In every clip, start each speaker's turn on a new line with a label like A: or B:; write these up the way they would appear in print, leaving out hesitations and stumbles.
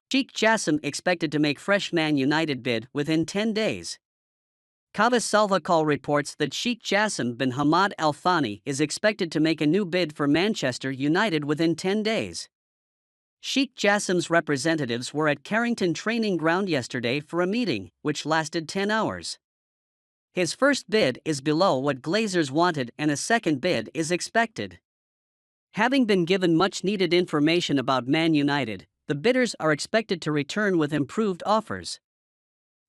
A: Sheikh Jassim expected to make fresh Man United bid within 10 days. Kavas Salva reports that Sheikh Jassim bin Hamad Al Thani is expected to make a new bid for Manchester United within 10 days. Sheikh Jassim's representatives were at Carrington Training Ground yesterday for a meeting, which lasted 10 hours. His first bid is below what Glazers wanted and a second bid is expected. Having been given much-needed information about Man United, the bidders are expected to return with improved offers.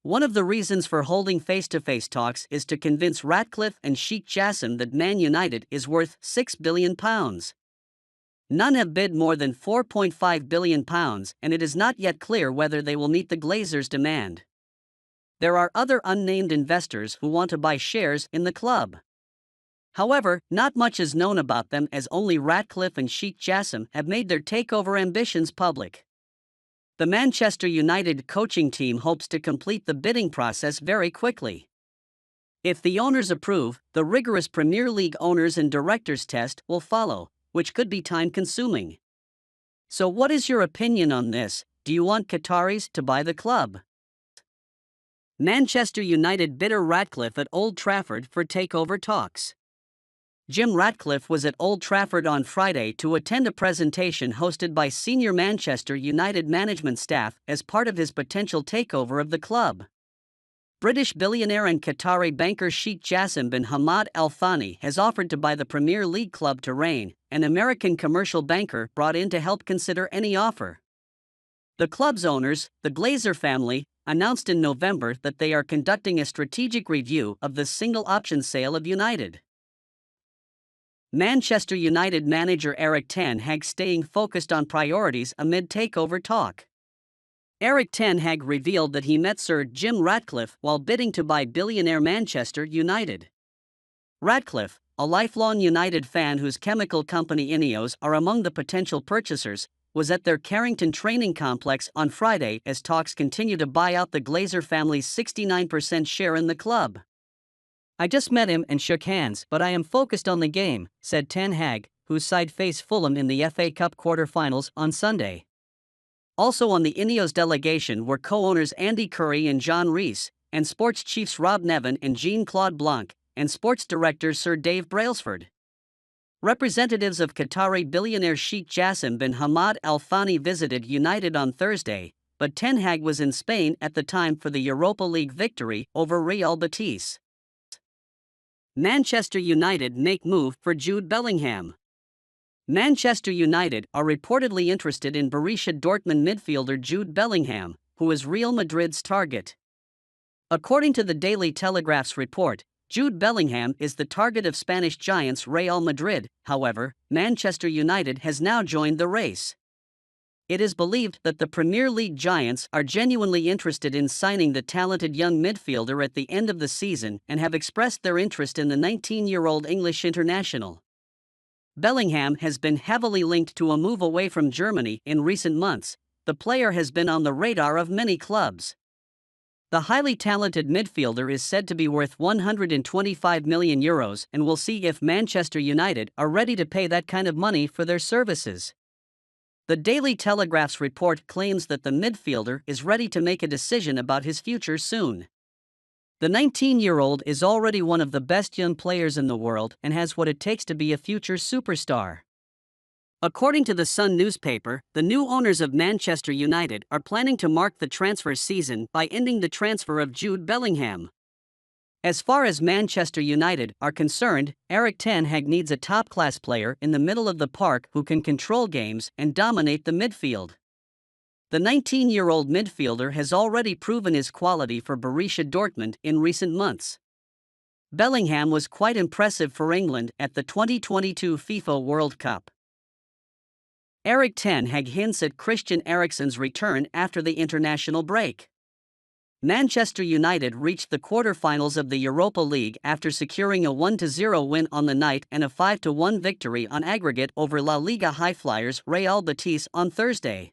A: One of the reasons for holding face-to-face talks is to convince Ratcliffe and Sheikh Jassim that Man United is worth £6 billion. None have bid more than £4.5 billion, and it is not yet clear whether they will meet the Glazers' demand. There are other unnamed investors who want to buy shares in the club. However, not much is known about them, as only Ratcliffe and Sheikh Jassim have made their takeover ambitions public. The Manchester United coaching team hopes to complete the bidding process very quickly. If the owners approve, the rigorous Premier League owners and directors test will follow, which could be time-consuming. So what is your opinion on this? Do you want Qataris to buy the club? Manchester United bidder Ratcliffe at Old Trafford for takeover talks. Jim Ratcliffe was at Old Trafford on Friday to attend a presentation hosted by senior Manchester United management staff as part of his potential takeover of the club. British billionaire and Qatari banker Sheikh Jassim bin Hamad Al Thani has offered to buy the Premier League club to Rain, an American commercial banker brought in to help consider any offer. The club's owners, the Glazer family, announced in November that they are conducting a strategic review of the single-option sale of United. Manchester United manager Erik ten Hag staying focused on priorities amid takeover talk. Erik ten Hag revealed that he met Sir Jim Ratcliffe while bidding to buy billionaire Manchester United. Ratcliffe, a lifelong United fan whose chemical company Ineos are among the potential purchasers, was at their Carrington training complex on Friday as talks continue to buy out the Glazer family's 69% share in the club. "I just met him and shook hands, but I am focused on the game," said Ten Hag, whose side faced Fulham in the FA Cup quarter-finals on Sunday. Also on the Ineos delegation were co-owners Andy Curry and John Rees, and sports chiefs Rob Nevin and Jean-Claude Blanc, and sports director Sir Dave Brailsford. Representatives of Qatari billionaire Sheikh Jassim bin Hamad Al Thani visited United on Thursday, but Ten Hag was in Spain at the time for the Europa League victory over Real Betis. Manchester United make move for Jude Bellingham. Manchester United are reportedly interested in Borussia Dortmund midfielder Jude Bellingham, who is Real Madrid's target. According to the Daily Telegraph's report, Jude Bellingham is the target of Spanish giants Real Madrid. However, Manchester United has now joined the race. It is believed that the Premier League giants are genuinely interested in signing the talented young midfielder at the end of the season and have expressed their interest in the 19-year-old English international. Bellingham has been heavily linked to a move away from Germany in recent months. The player has been on the radar of many clubs. The highly talented midfielder is said to be worth €125 million and we'll see if Manchester United are ready to pay that kind of money for their services. The Daily Telegraph's report claims that the midfielder is ready to make a decision about his future soon. The 19-year-old is already one of the best young players in the world and has what it takes to be a future superstar. According to the Sun newspaper, the new owners of Manchester United are planning to mark the transfer season by ending the transfer of Jude Bellingham. As far as Manchester United are concerned, Erik ten Hag needs a top-class player in the middle of the park who can control games and dominate the midfield. The 19-year-old midfielder has already proven his quality for Borussia Dortmund in recent months. Bellingham was quite impressive for England at the 2022 FIFA World Cup. Erik ten Hag hints at Christian Eriksens' return after the international break. Manchester United reached the quarter-finals of the Europa League after securing a 1-0 win on the night and a 5-1 victory on aggregate over La Liga high-flyers Real Betis on Thursday.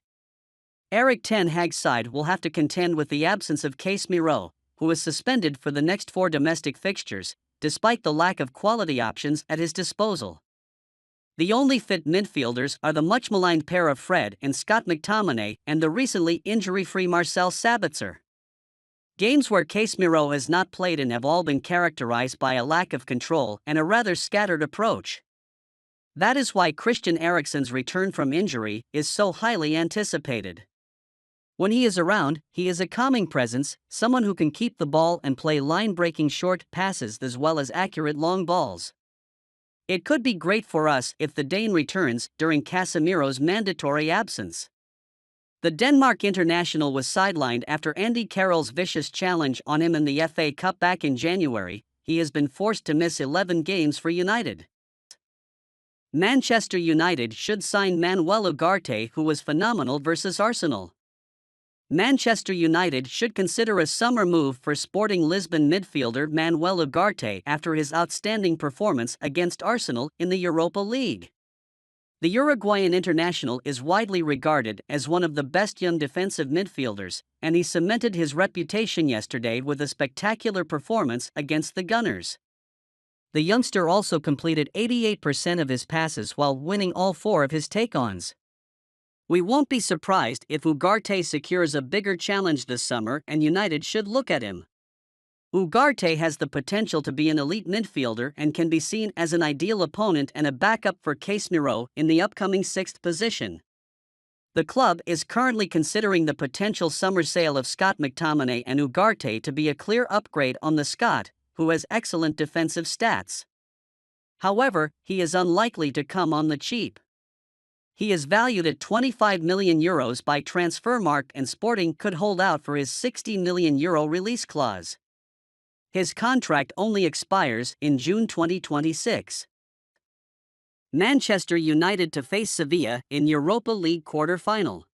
A: Erik ten Hag's side will have to contend with the absence of Casemiro, who is suspended for the next 4 domestic fixtures, despite the lack of quality options at his disposal. The only fit midfielders are the much-maligned pair of Fred and Scott McTominay and the recently injury-free Marcel Sabitzer. Games where Casemiro has not played in have all been characterized by a lack of control and a rather scattered approach. That is why Christian Eriksen's return from injury is so highly anticipated. When he is around, he is a calming presence, someone who can keep the ball and play line-breaking short passes as well as accurate long balls. It could be great for us if the Dane returns during Casemiro's mandatory absence. The Denmark international was sidelined after Andy Carroll's vicious challenge on him in the FA Cup back in January. He has been forced to miss 11 games for United. Manchester United should sign Manuela Ugarte, who was phenomenal versus Arsenal. Manchester United should consider a summer move for Sporting Lisbon midfielder Manuela Ugarte after his outstanding performance against Arsenal in the Europa League. The Uruguayan international is widely regarded as one of the best young defensive midfielders, and he cemented his reputation yesterday with a spectacular performance against the Gunners. The youngster also completed 88% of his passes while winning all 4 of his take-ons. We won't be surprised if Ugarte secures a bigger challenge this summer, and United should look at him. Ugarte has the potential to be an elite midfielder and can be seen as an ideal opponent and a backup for Casemiro in the upcoming 6th position. The club is currently considering the potential summer sale of Scott McTominay and Ugarte to be a clear upgrade on the Scot, who has excellent defensive stats. However, he is unlikely to come on the cheap. He is valued at €25 million by Transfermarkt, and Sporting could hold out for his €60 million release clause. His contract only expires in June 2026. Manchester United to face Sevilla in Europa League quarter-final.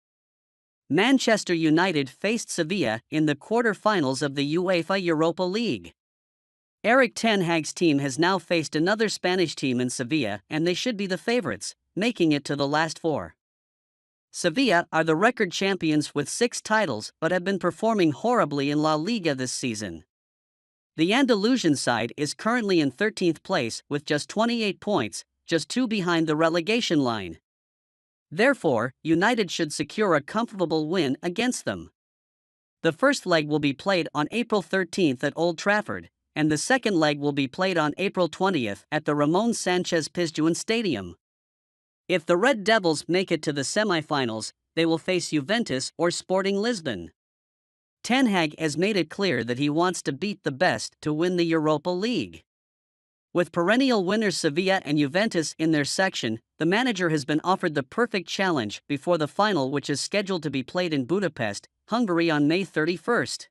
A: Manchester United faced Sevilla in the quarter-finals of the UEFA Europa League. Erik ten Hag's team has now faced another Spanish team in Sevilla, and they should be the favorites, making it to the last 4. Sevilla are the record champions with 6 titles but have been performing horribly in La Liga this season. The Andalusian side is currently in 13th place with just 28 points, just 2 behind the relegation line. Therefore, United should secure a comfortable win against them. The first leg will be played on April 13th at Old Trafford, and the second leg will be played on April 20th at the Ramon Sanchez Pizjuan Stadium. If the Red Devils make it to the semi-finals, they will face Juventus or Sporting Lisbon. Ten Hag has made it clear that he wants to beat the best to win the Europa League. With perennial winners Sevilla and Juventus in their section, the manager has been offered the perfect challenge before the final, which is scheduled to be played in Budapest, Hungary on May 31st.